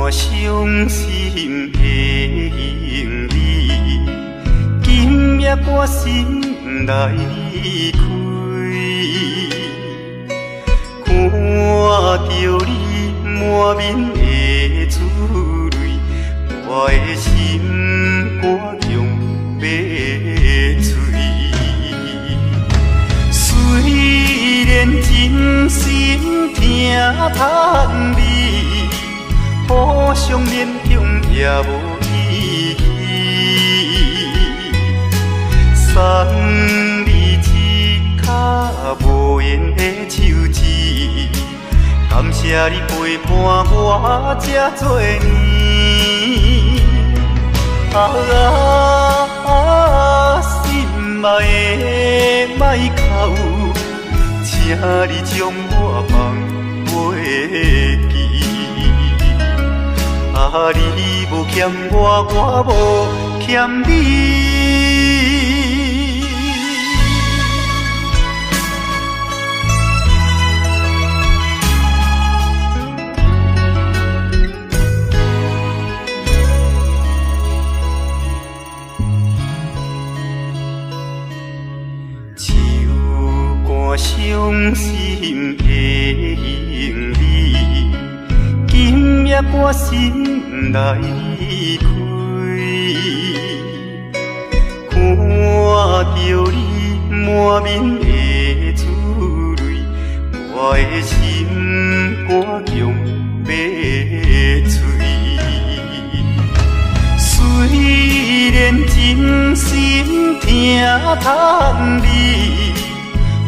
我伤心的行李，今夜我心来离开，看着你满面的珠泪，我的心肝强要碎。虽然真心疼叹你，互相勉强也无意义。送你一卡无言的手指，感谢你陪伴我这多年。心爱的莫哭，请你将我放袂记。你无欠我，我无欠你。伤心的行李，今夜我心来离开，看着你满面的珠泪，我的心肝强要碎。虽然真心疼叹你，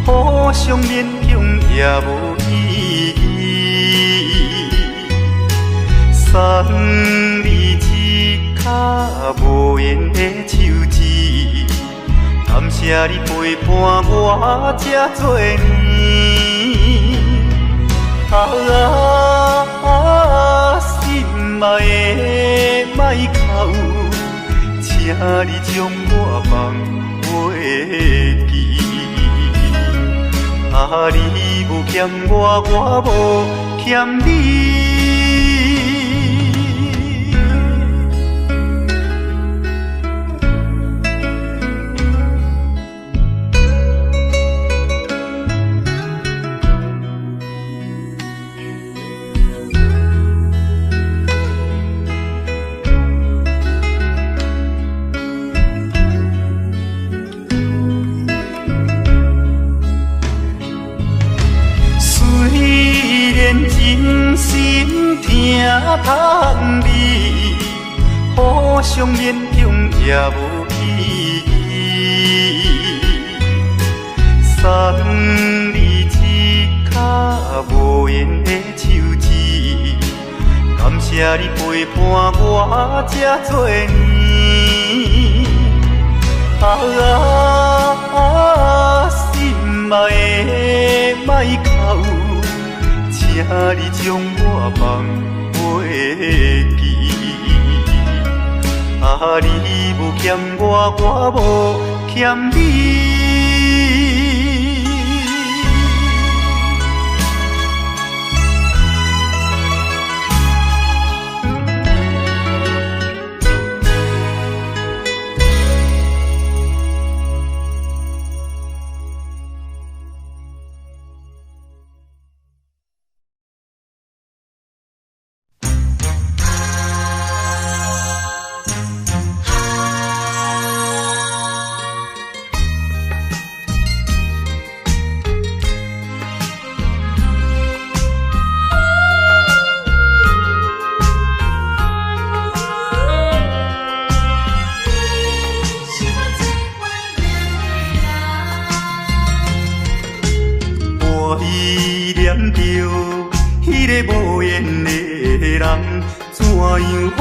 互相勉强也无意义。送你一卡无言的手指，感谢你陪伴我这多年。心爱的莫哭，请你将我放袂记。你无欠我，我无欠你。真心疼叹你，互相勉强也无意义。送你一卡无言的手指，感谢你陪伴我这多年。心爱的莫哭，请你将我放袂记。你无欠我，我无欠你。依念着迄个无缘的人，怎样予我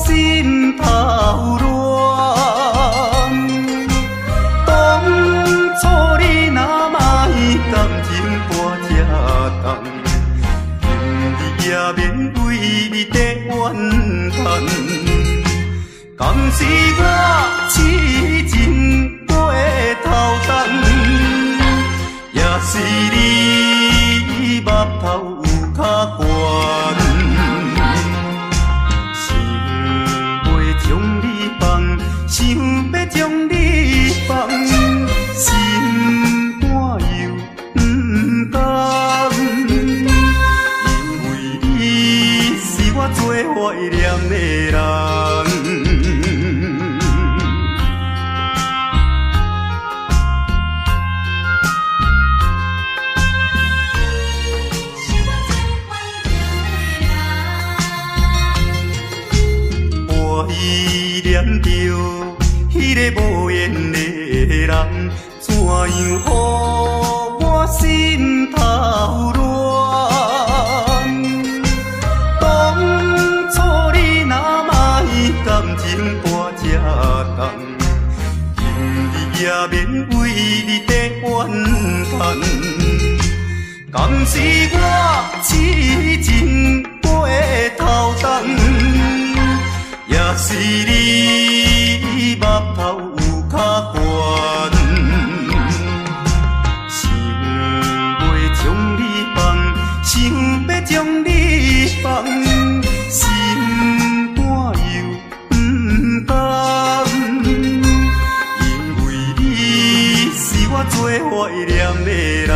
心头乱？当初你若莫感情半只重，今日也免为你在怨叹。敢是我痴情过头重？也是你目头有较悬，个无缘的人，怎样予我心头乱？当初你若卖感情半只重，今日也免为你在怨叹。敢是我痴情过头重，也是你目头有较悬，想要将你放，想要将你放，心肝又不甘，因为你是我最怀念的人。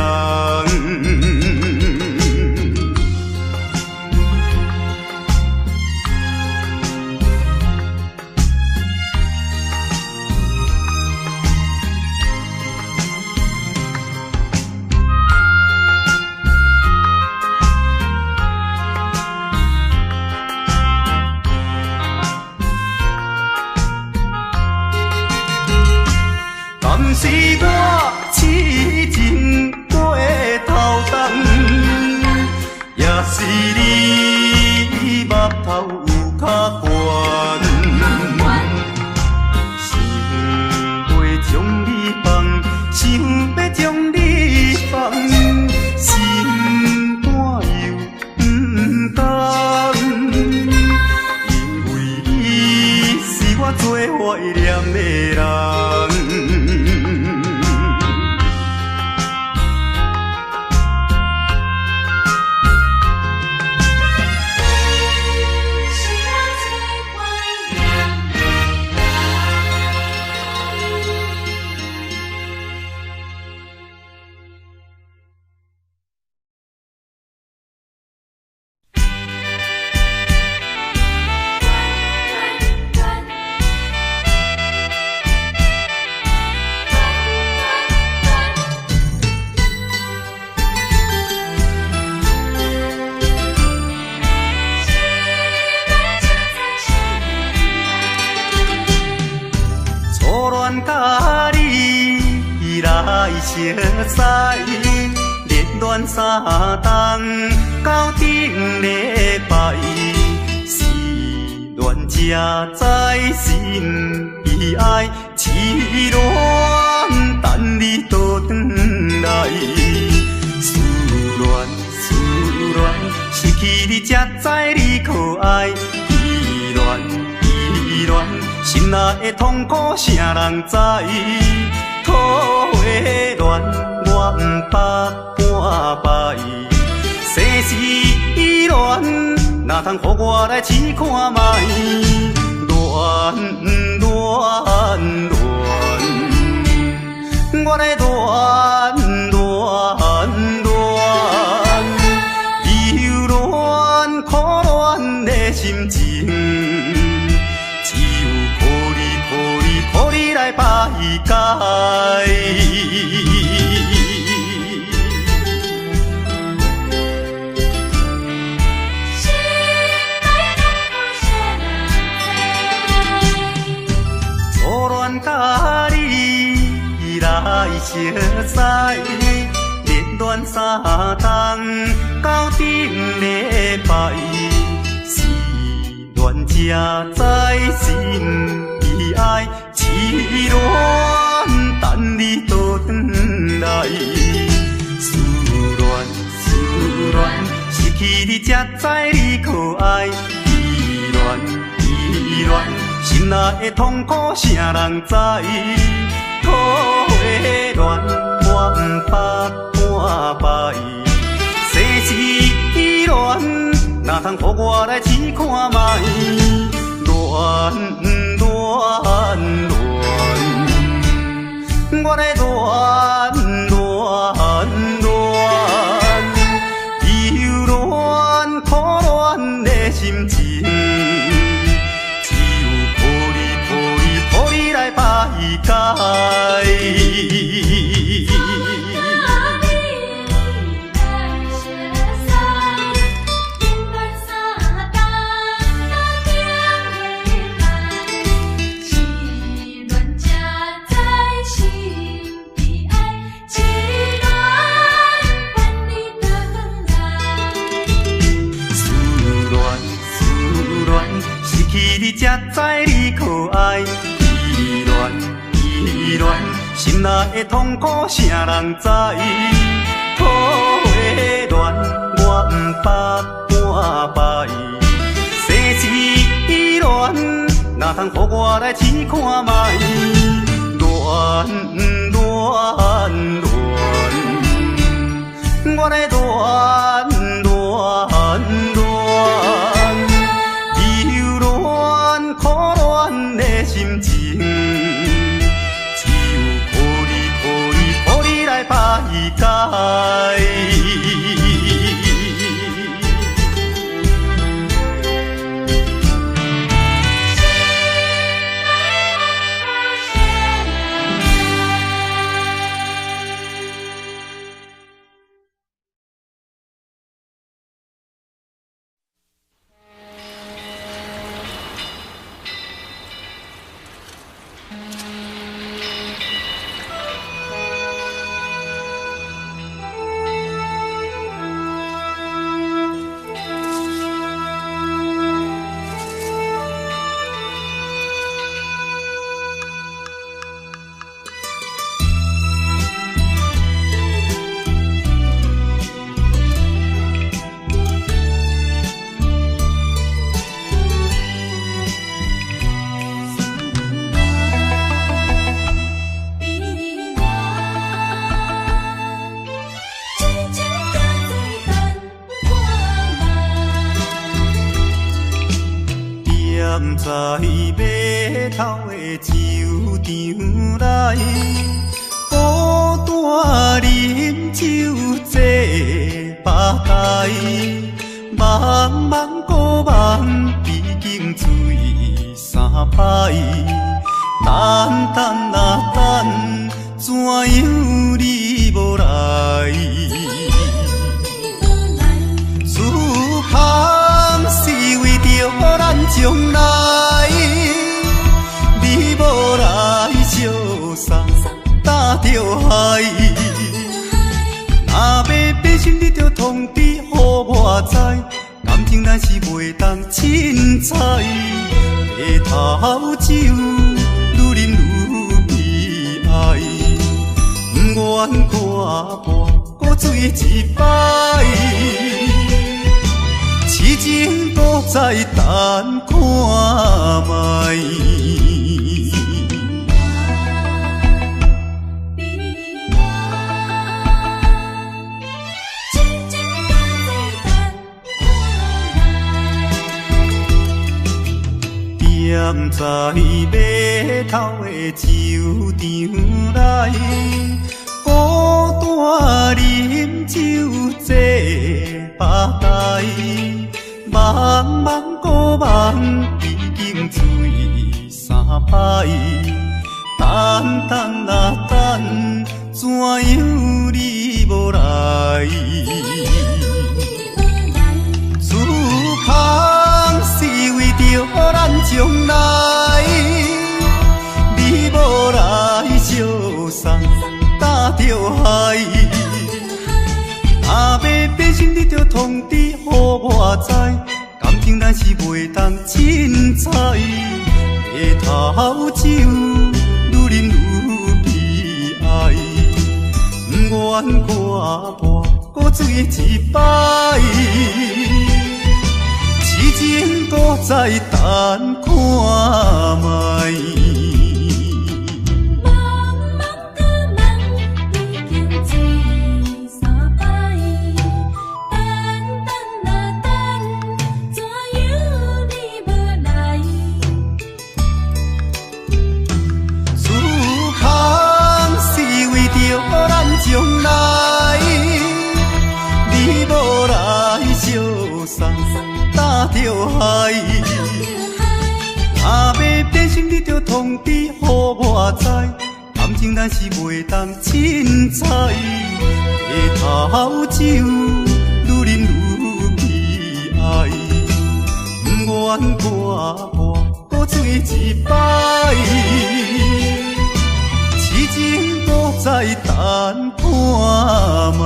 敢是我痴情过头重，也是你目头有较悬，想要将你放，想要将你放，心肝又不甘，因为你是我最怀念的人。甲你来熟悉，热恋三冬到顶礼拜，是恋才知心悲哀，痴恋等你倒转来，思恋失去你才知你可爱，依恋。心内的痛苦，啥人知？土花恋，我不捌半摆。世事恋，哪通予我来试看卖？恋，我来恋，忧恋苦恋的心情。予你来排解，初恋甲你来熟悉，热恋三冬到顶礼拜，是恋才知心悲哀。痴恋等你倒转来，思恋失去你才知你可爱，依恋心内的痛苦啥人知？土花恋，我不捌半摆，世事恋，哪通予我来试看卖？恋。我来恋，忧恋苦恋的心情，只有予你来排解。才知你可爱，依恋依恋，心内的痛苦谁人知？土的恋我不捌半摆，世事依恋，哪通予我来试看卖？恋恋恋，我来恋恋恋。忧恋苦恋的心情，只有靠你来排解。在码头的酒场内，孤单饮酒坐吧台，茫茫古梦已经醉三摆，等等啊等，怎样你无来？思盼是为着咱将来，你无来相送，担着海。若要变心，你着通知予我知，感情咱是袂当凊彩。下头酒愈饮愈悲哀，不愿看破搁醉一摆。痴情搁再等看卖。踮在码头的酒场内，孤单饮酒坐吧台，茫茫古梦已经醉三摆，等等啊等，怎样你无来？思盼是为着咱将来，你无来相送，担着海。若要变心，你着通知予我知，感情咱是袂当凊彩。下头酒愈饮愈悲哀，不愿看破搁醉一摆。痴情搁再等看卖。将来，你无来相送，担着海。若要变心，你着通知予我知，感情咱是袂当凊彩。下头酒愈饮愈悲哀，不愿看破搁醉一摆。痴情搁再等看卖。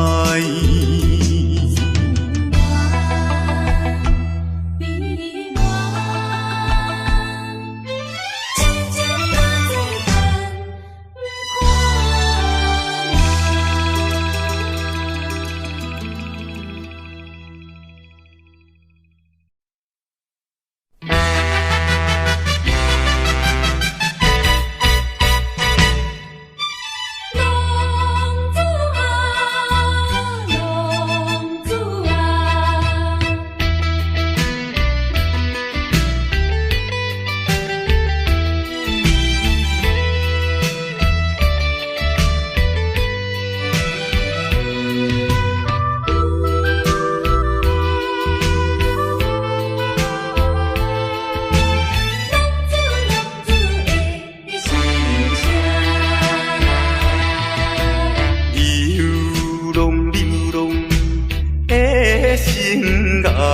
想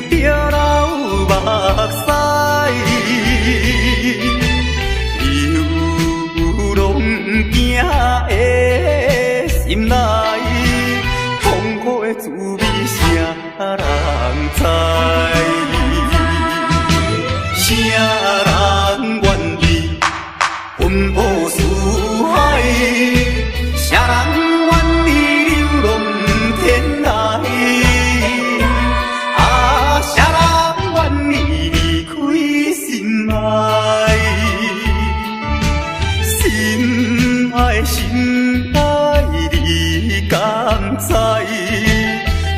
着老目屎，流浪行的心内，痛苦的滋味谁人知？谁人愿意奔波四海？谁人愿意流浪天涯？啊，谁人愿意离开心爱？心爱心爱，你敢知？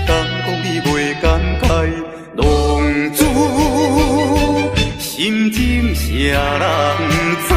敢讲你袂感慨？浪子心情谁人知？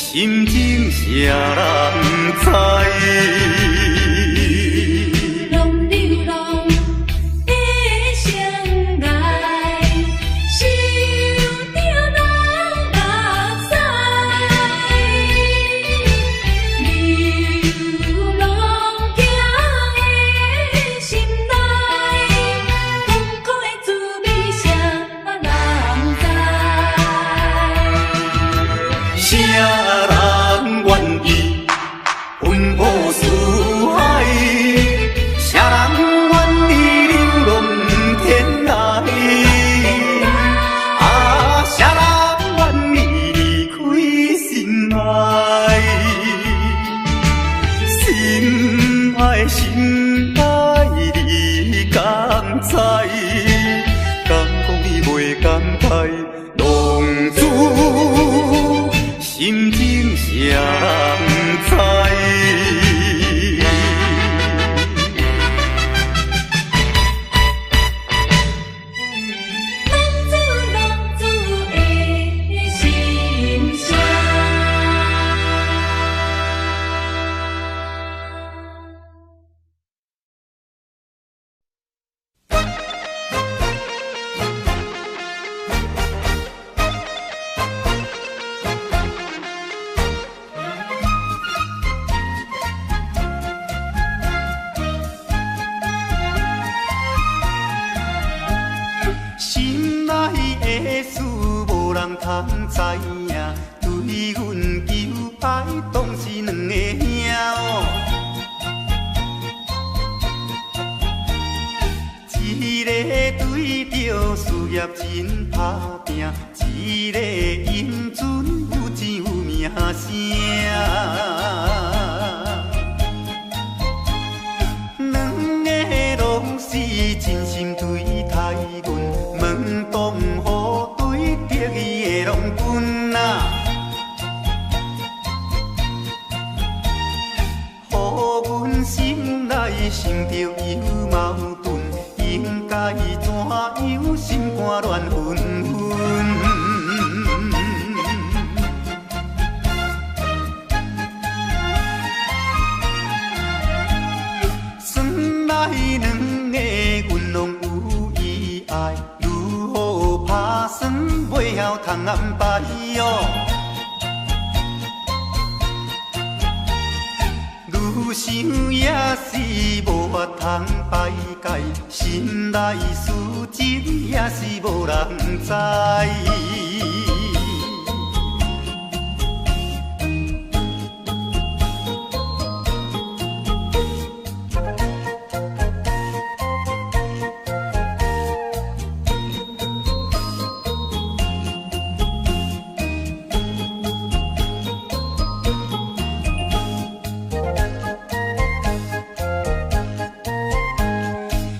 心情谁人知？心情谁人知？通知影，对阮求爱，当是两个兄哦。一个对着事业真打拼，一个英俊有钱有名声。两个拢是真心对待阮，门当户对得意的拢分啊。予阮心内想着有矛盾，应该怎样心肝乱纷纷？算来两个阮拢有意爱，如何打算袂晓通安排哟？通排解，心内事情也是无人知。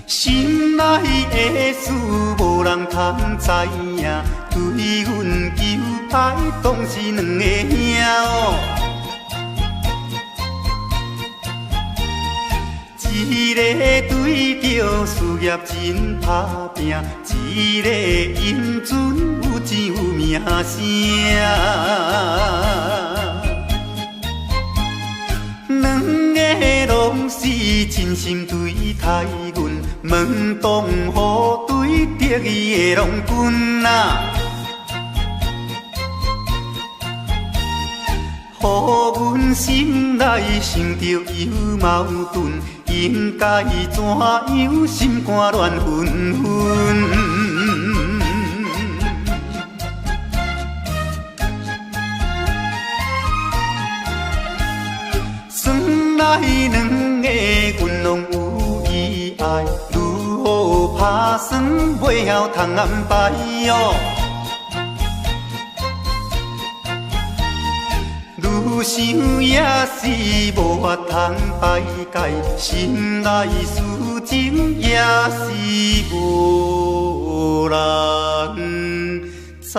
心内的事无人通知影，对阮求爱当是两个兄哦。一个对着事业真打拼，一个因准有钱有名声。两个拢是真心对待阮，门当户对得意的郎君啊，予阮心内想着有矛盾，应该怎样心肝乱纷纷。来两个阮拢有意爱，如何打算袂晓通安排哦？愈想也是无法通排解，心内事情也是无人知。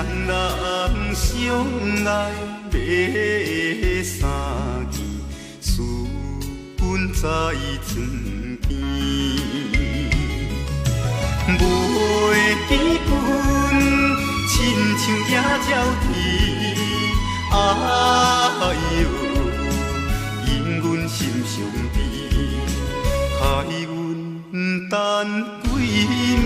人相爱要三更，思阮在床边，袂记阮亲像野鸟啼，哎哟，因阮心伤悲，害阮等几暝。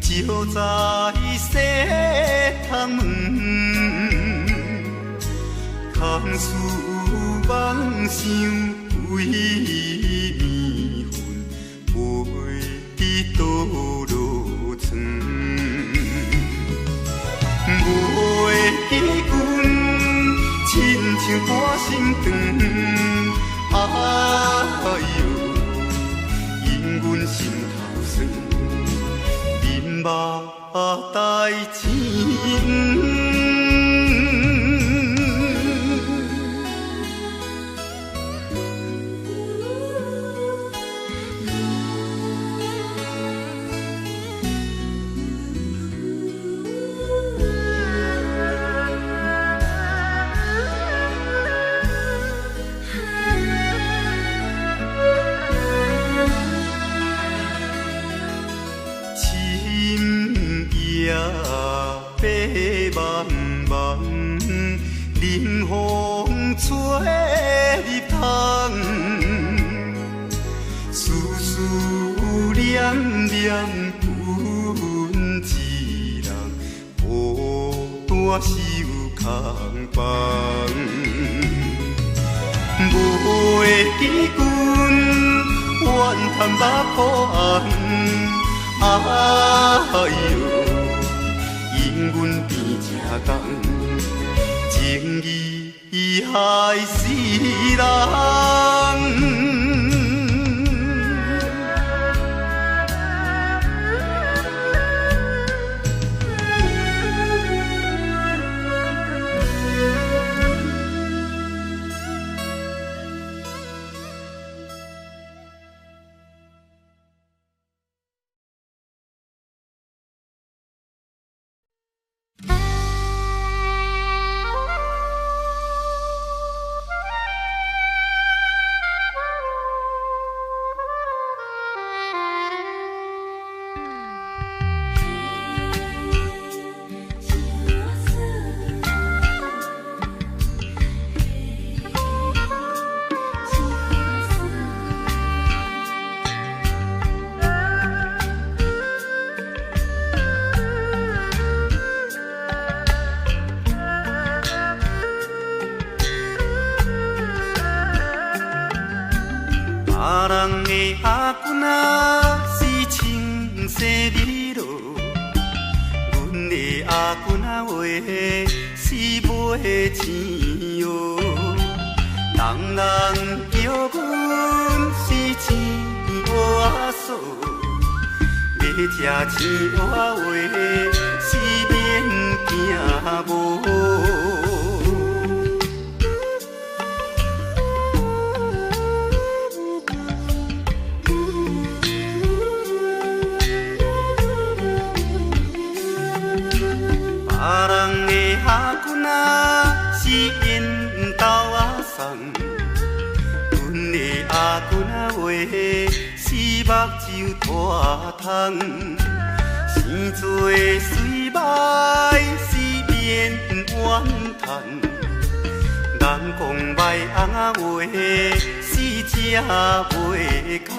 照在西窗门，空思梦想为面粉，袂倒落床。袂记阮亲像半心肠，哎哟，因阮心头酸。目代情。冷风吹入窗，丝丝念念阮一人，孤单守空房。袂记阮怨叹目苦红，哎哟，因阮变正重。情义害死人。别人的阿君啊是清洗美罗，阮的阿君啊话是买钱哟。人人叫阮是钱瓦嫂，要吃钱瓦话是免惊无。别人的阿君啊是因兜阿送，阮的阿君啊话是目睭大窗，生做水歹是免怨叹，人讲歹翁仔话是吃袂空。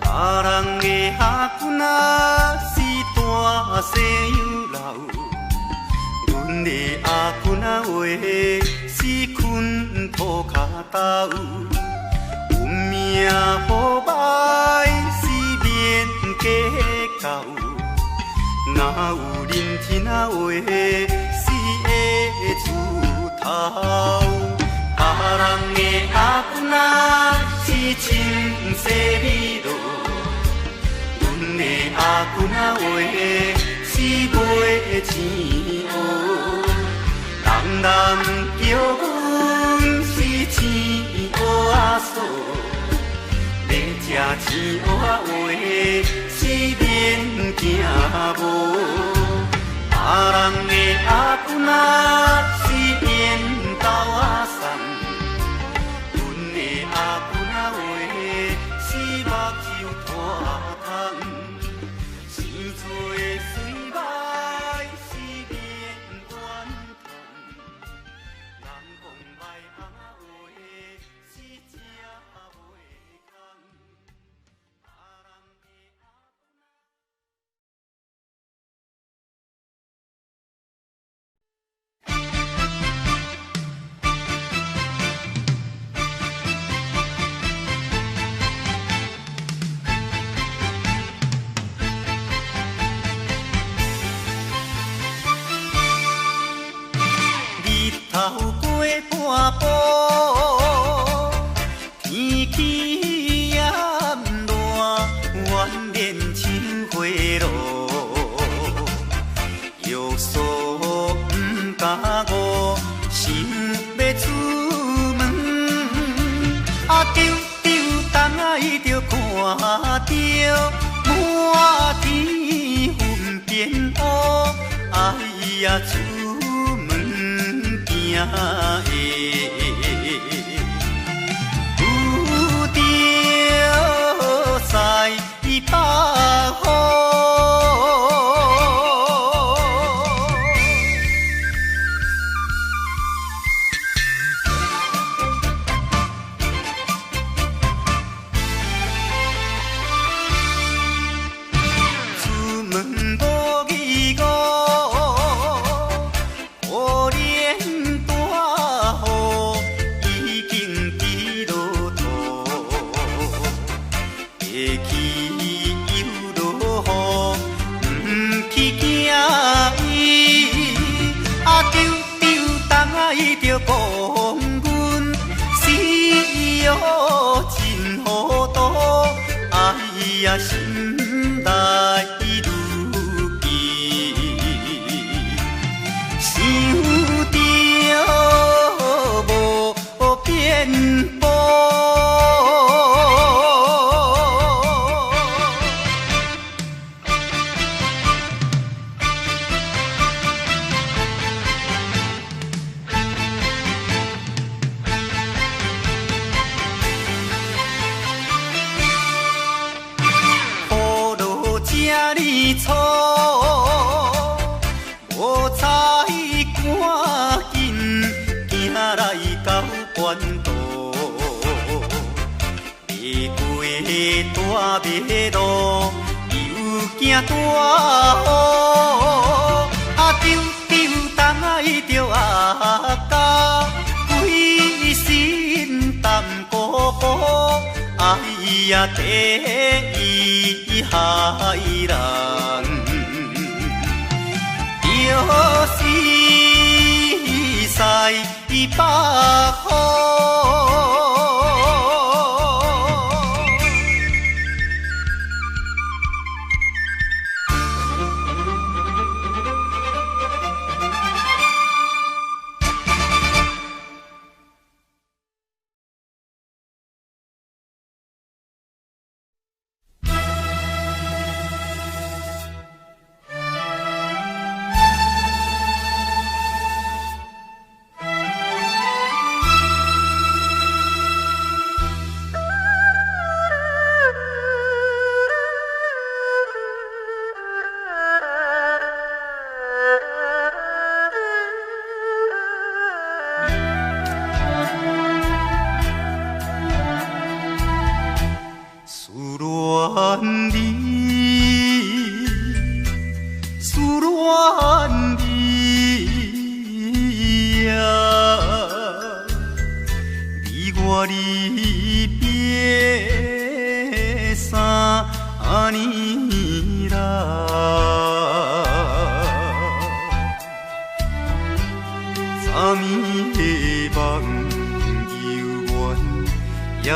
别人的阿君啊是大西洋老，阮的阿君仔话，是困土脚斗，有命好歹是免计较。若有认天仔话，是会出头。别人的阿君仔是清洗美路，阮的阿君仔话是卖钱乌。人人叫阮是钱乌阿嫂，要吃钱乌话是免惊无。别人的阿君仔是缘投阿送，阮的阿君仔话是目睭拖窗。生做水歹是免怨叹，人讲歹阿话是正袂空。头过半步，天气炎热，愿连情花路。约束不敢误，想要出门，丢东爱着看着满天云变乌，哎呀出门行的，有着西北风。出门无义务，可怜大雨已经滴落土，会去又落雨，不去惊伊。丢东爱着讲阮死哦真糊涂，哎呀心内如记，想着无变步。雨落这哩粗，无彩赶紧行来到关渡，爬过大马路，又惊大雨，丢东爱着阿家，规身淡薄薄。哎呀，第一害人，就是西北风。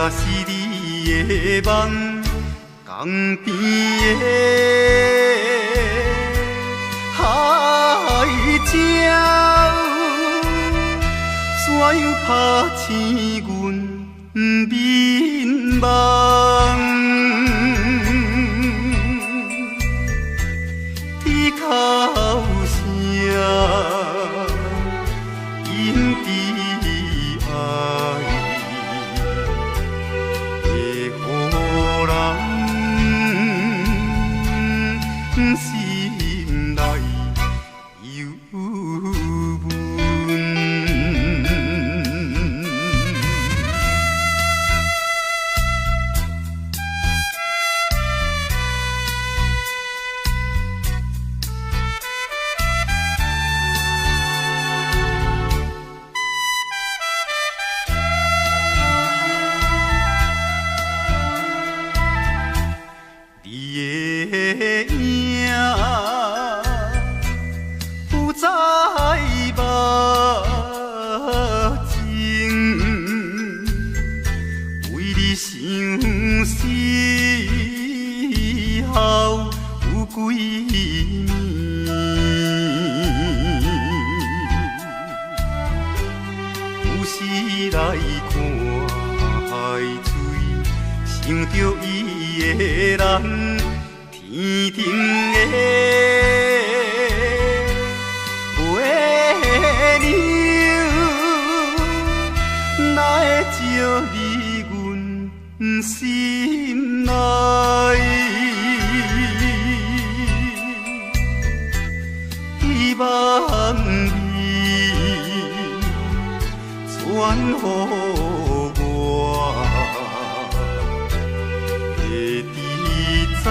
是你的梦，江边的海鸟，怎样拍醒阮眠梦？伊哭声，因伫爱，会予人心内忧闷。想着伊的人，天顶的月亮，哪会照入阮心内？希望你传予我。在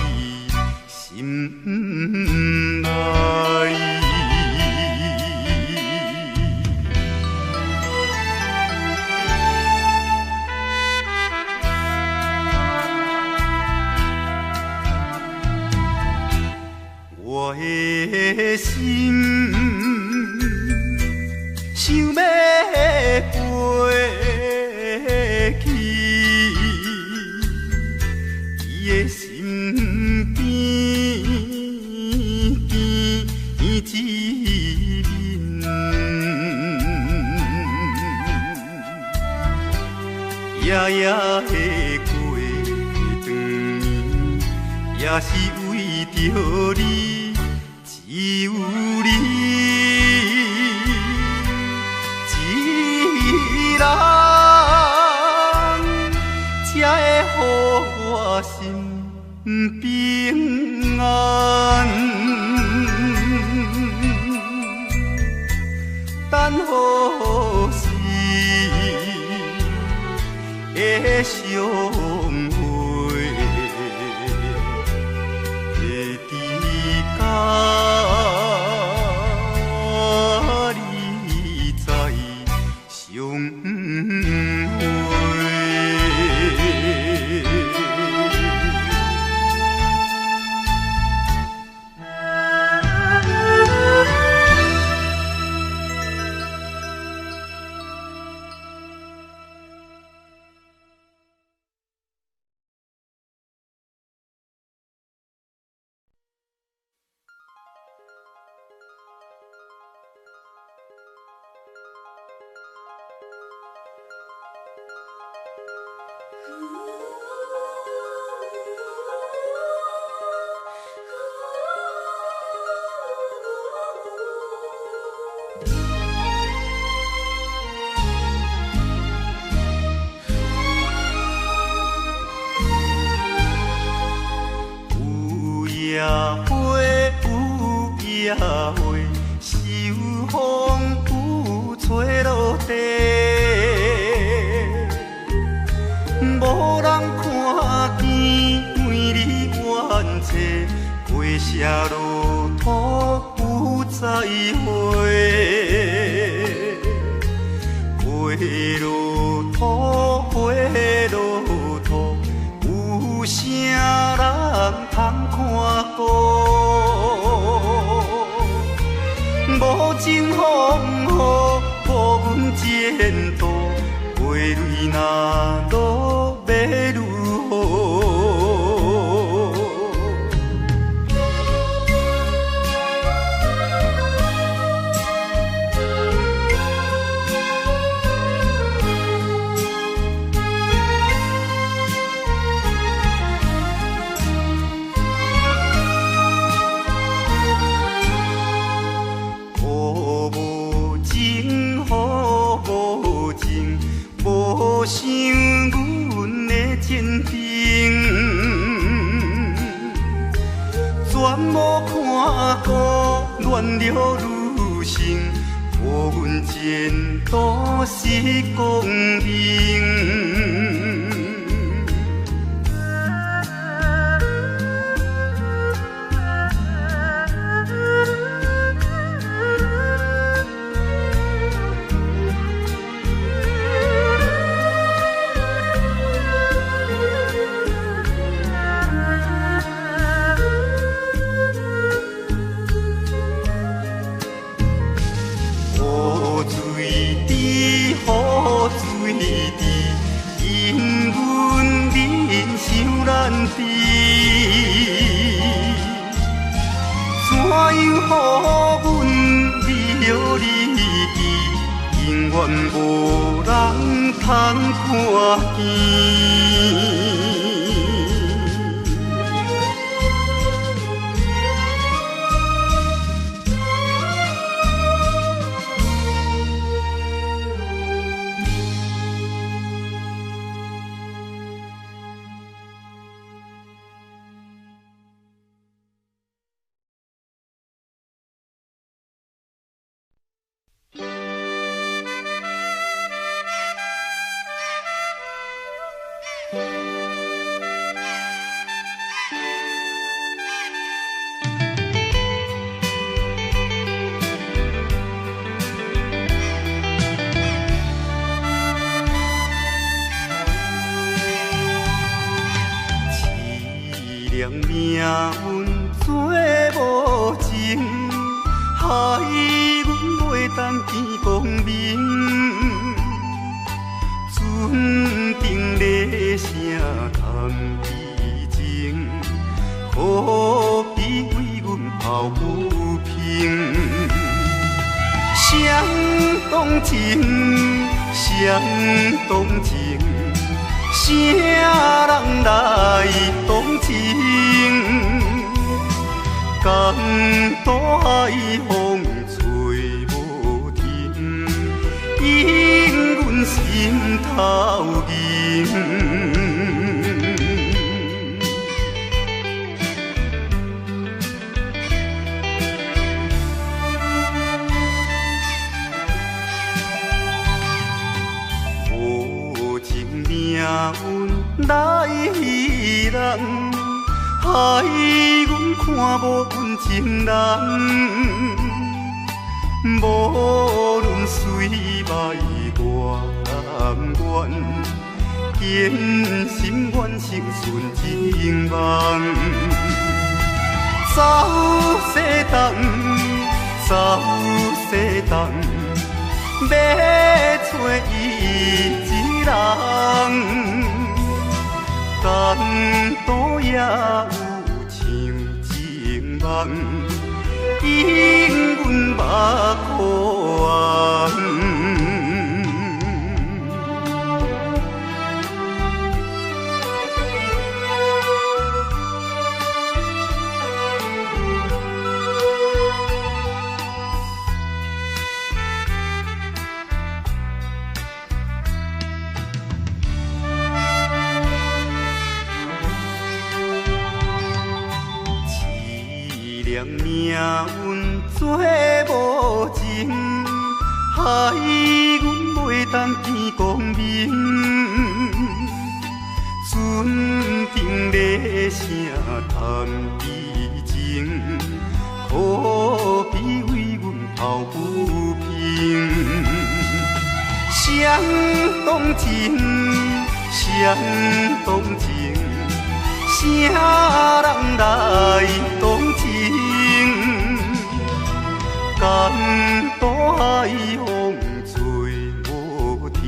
伊心内。我的心想要飞去伊的身边，见一面，夜夜的过长暝，也是为着你，只有你。人才会予我心平安，等好时的相会，会伫甲你在相会。夜花有夜花，秋风有吹落地，无人看见为你怨嗟，花谢落土有再会，花落土，花落土，有啥人通看过？无情风雨，坚定，全无看过乱了女性，互阮前途是光明。永远无人通看见。命运做无情，害阮袂当见光明。船顶咧声谈悲情，可比为阮抱不平。相同情，相同情。啥人来同情？江岛海风吹无停，引阮心头凝。来戏人，害阮看无阮情人。无论水歹我甘愿，坚心愿成顺情梦。走西东，走西东，要找伊一人。江岛也有像情梦，引阮目眶红。命运做无情，害阮袂当见光明。船顶咧声谈悲情，可比为阮抱不平。相同情，相同情。啥人来同情？江岛海风吹无停，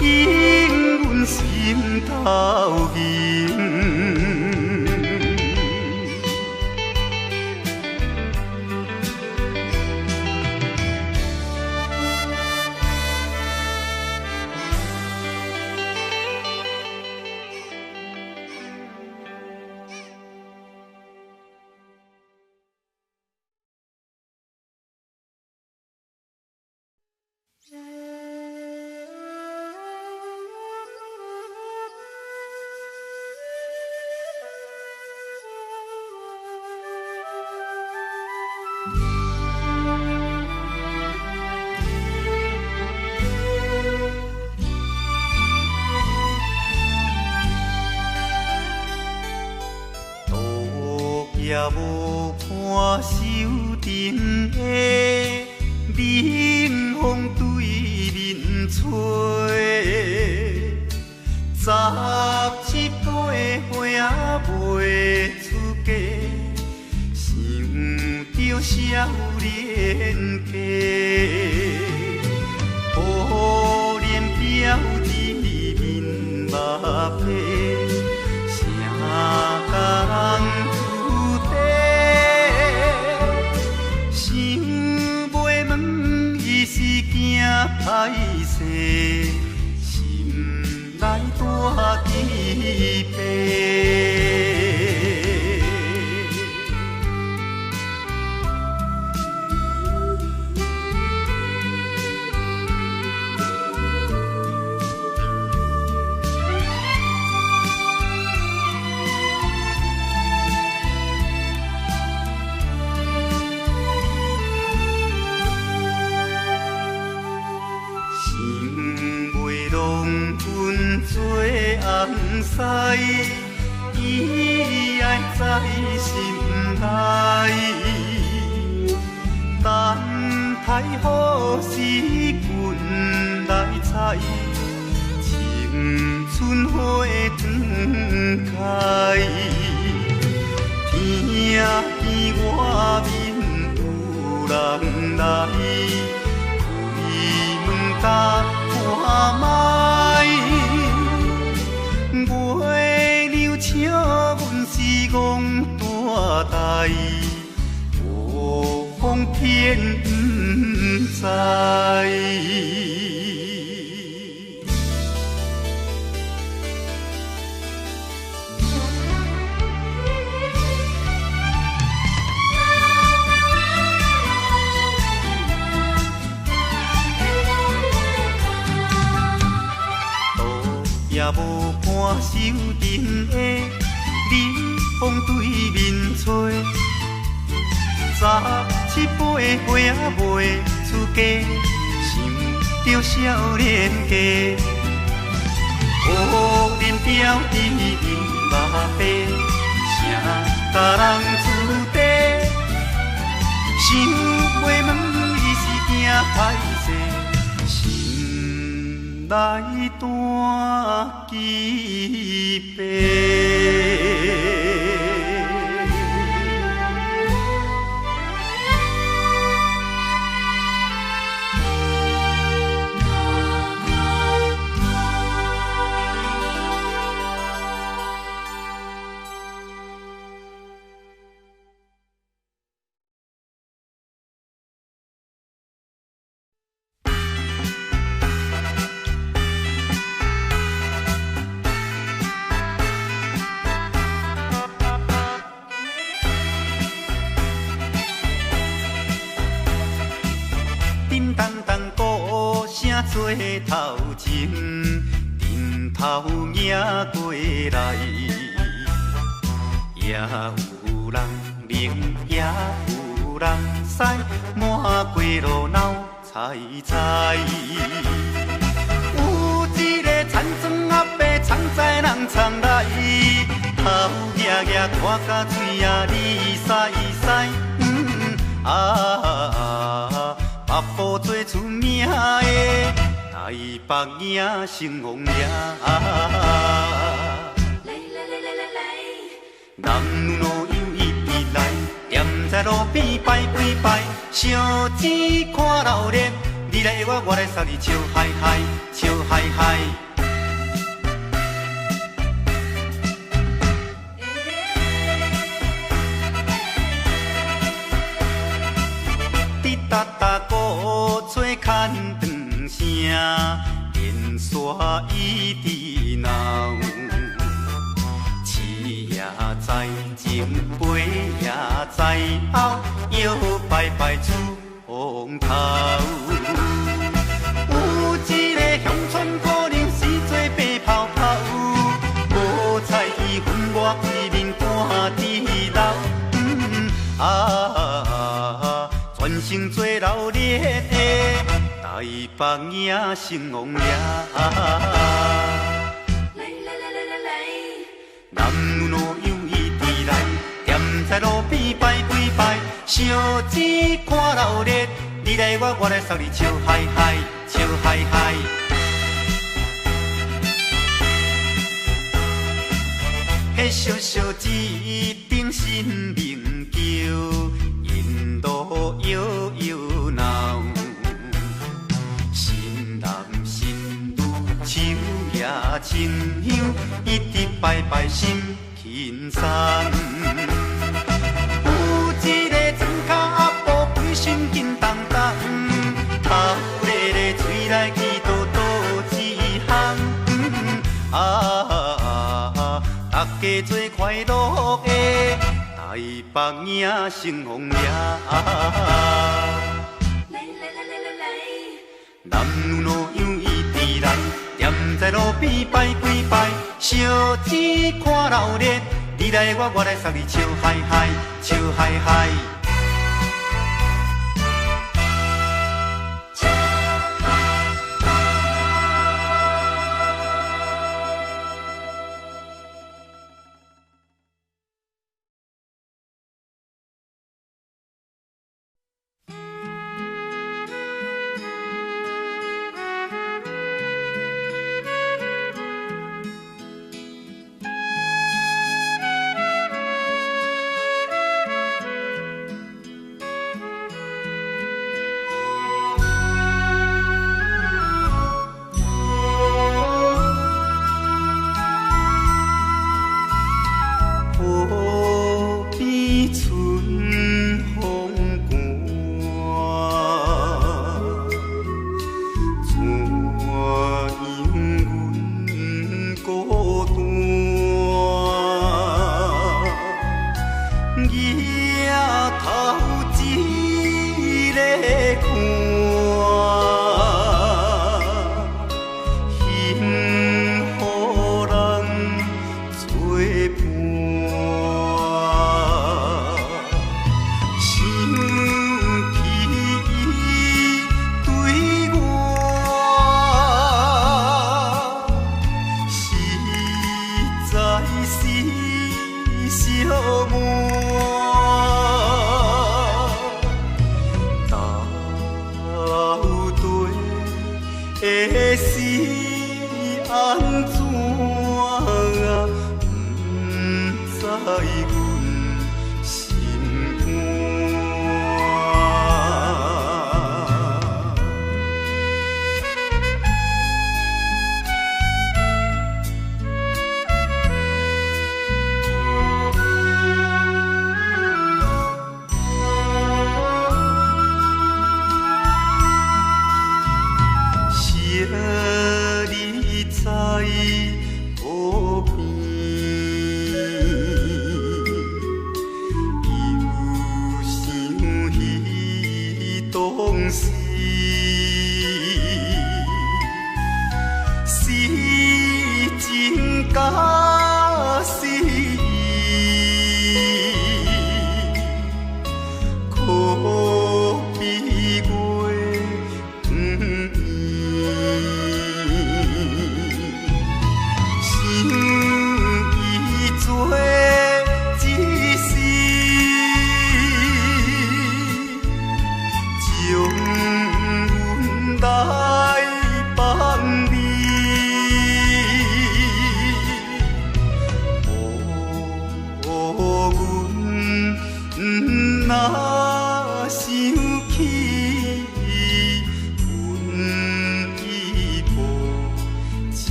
引阮心头凝。也无看手顶的冷风对面吹。17岁花袂出嫁，想着少年家。可怜表弟面目白，啥甲人注地？想袂问伊是惊歹势，心内大疑白。做红西，伊爱在心内，等待好时阮来采，青春花长开。听见外面有人来，开门甲看卖。月娘请阮是戆大代，无风偏不知。也无看手顶的冷风对面吹，17岁花袂出嫁，想着少年家。可怜表弟面目白，啥甲人注地？想袂问伊是惊歹势，心内大疑白。做头前，阵头迎过来，也有人明，也有人使，满过路闹猜猜。有一个田庄阿伯，藏在人藏来，头额额大甲嘴也哩塞塞，目步做出名的。台北赢成王爷，男女老幼一直来，站在路边排几排，烧钱看老热，你来我，我来送你笑嗨嗨，笑嗨嗨。滴答答鼓吹牵长声。电线一直闹，市也在前，背也在后，摇摆摆出风头。有一个乡村姑娘是做白泡泡，无彩伊分我规面赶地老，专程做老烈的。台北赢成王爷，男女老幼一直来，踮在路边摆几摆，烧钱看热烈，你来我来送你笑嗨嗨，笑嗨嗨。迄烧烧钱顶神明桥，引路摇摇闹，新男新女手也亲香，一直拜拜心轻松。有一个庄脚阿婆规身紧当当，头咧咧嘴来去倒倒一项。大家做快乐的台北影成风了。男女老幼伊伫来，踮在路边摆几摆，烧钱看热烈，你来我来送你笑嗨嗨，笑嗨嗨。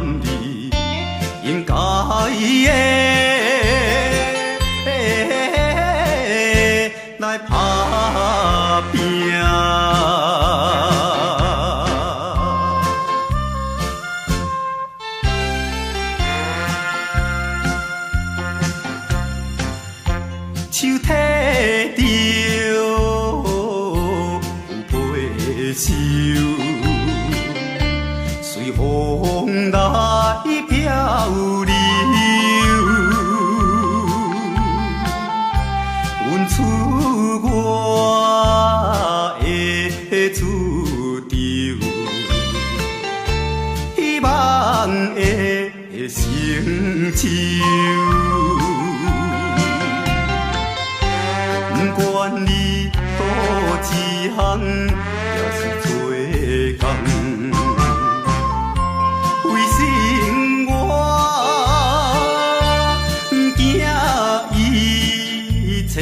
男儿应该来打拼。手提着有背手，随风来漂流。阮出我的厝场，希望会成就。不管你倒一项，也是做工，为生活惊一切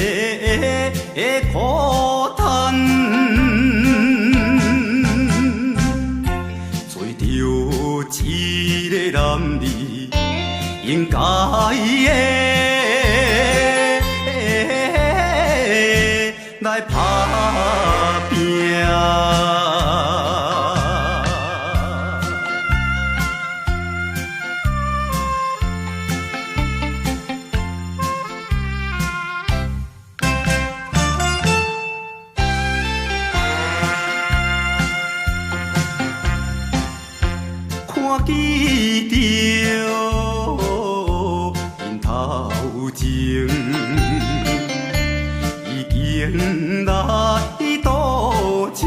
的苦叹，做着一个男儿应该来打拼。看见着因头前已经来倒市，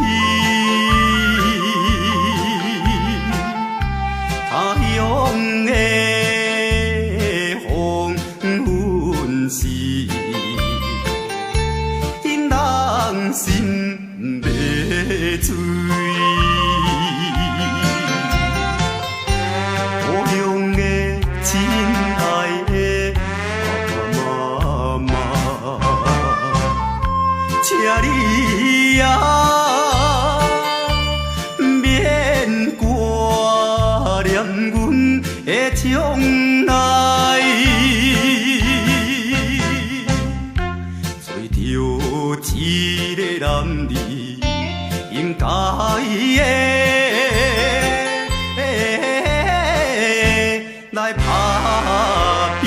他乡的风云是因人心要醉。故乡的亲爱的爸爸妈妈，请你啊，免挂念阮的将来，做着一个男儿应该来打拼。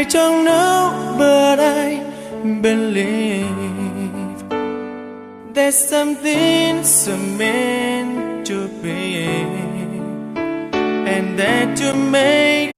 I don't know, but I believe there's something so meant to be, and that to make